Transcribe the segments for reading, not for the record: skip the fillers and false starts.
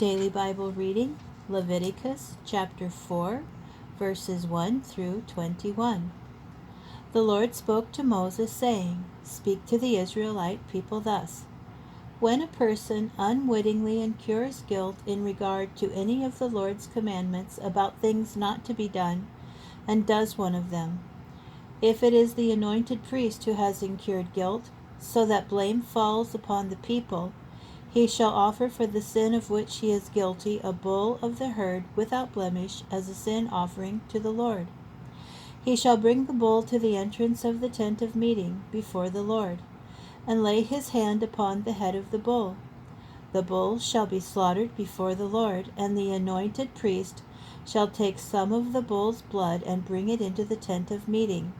Daily Bible reading, Leviticus chapter 4, verses 1 through 21. The Lord spoke to Moses, saying, Speak to the Israelite people thus. When a person unwittingly incurs guilt in regard to any of the Lord's commandments about things not to be done, and does one of them, if it is the anointed priest who has incurred guilt, so that blame falls upon the people, he shall offer for the sin of which he is guilty a bull of the herd without blemish as a sin offering to the Lord. He shall bring the bull to the entrance of the tent of meeting before the Lord, and lay his hand upon the head of the bull. The bull shall be slaughtered before the Lord, and the anointed priest shall take some of the bull's blood and bring it into the tent of meeting.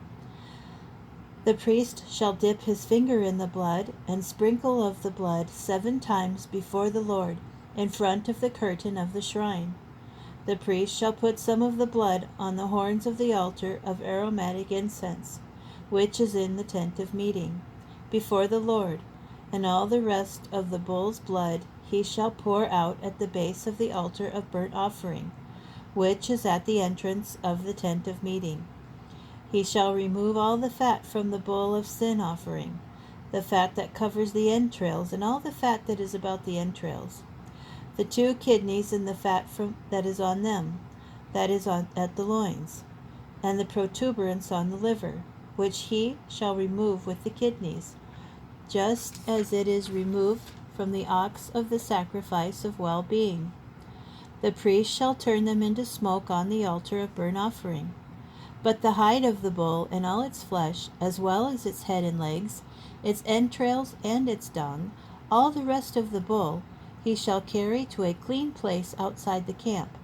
The priest shall dip his finger in the blood, and sprinkle of the blood 7 times before the Lord, in front of the curtain of the shrine. The priest shall put some of the blood on the horns of the altar of aromatic incense, which is in the tent of meeting, before the Lord, and all the rest of the bull's blood he shall pour out at the base of the altar of burnt offering, which is at the entrance of the tent of meeting. He shall remove all the fat from the bull of sin offering, the fat that covers the entrails, and all the fat that is about the entrails, the 2 kidneys and the fat that is on them, that is at the loins, and the protuberance on the liver, which he shall remove with the kidneys, just as it is removed from the ox of the sacrifice of well-being. The priest shall turn them into smoke on the altar of burnt offering. But the hide of the bull and all its flesh, as well as its head and legs, its entrails and its dung, all the rest of the bull, he shall carry to a clean place outside the camp,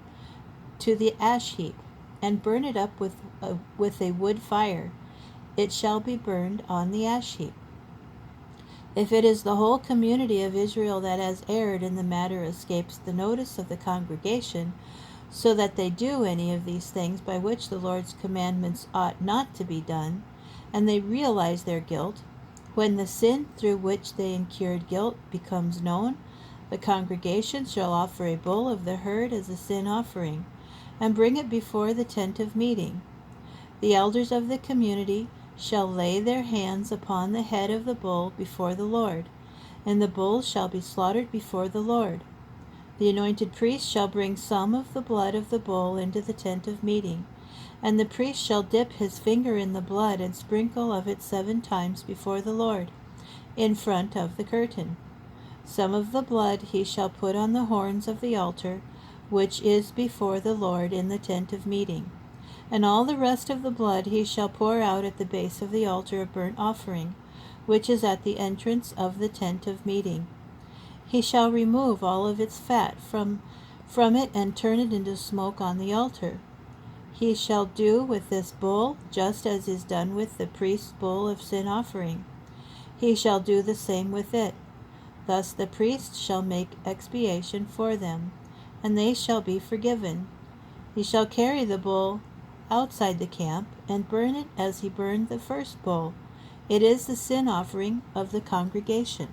to the ash heap, and burn it up with a wood fire. It shall be burned on the ash heap. If it is the whole community of Israel that has erred, and the matter escapes the notice of the congregation, so that they do any of these things by which the Lord's commandments ought not to be done, and they realize their guilt, when the sin through which they incurred guilt becomes known, the congregation shall offer a bull of the herd as a sin offering, and bring it before the tent of meeting. The elders of the community shall lay their hands upon the head of the bull before the Lord, and the bull shall be slaughtered before the Lord. The anointed priest shall bring some of the blood of the bull into the tent of meeting, and the priest shall dip his finger in the blood and sprinkle of it 7 times before the Lord, in front of the curtain. Some of the blood he shall put on the horns of the altar, which is before the Lord in the tent of meeting, and all the rest of the blood he shall pour out at the base of the altar of burnt offering, which is at the entrance of the tent of meeting. He shall remove all of its fat from it and turn it into smoke on the altar. He shall do with this bull just as is done with the priest's bull of sin offering. He shall do the same with it. Thus the priest shall make expiation for them, and they shall be forgiven. He shall carry the bull outside the camp and burn it as he burned the first bull. It is the sin offering of the congregation.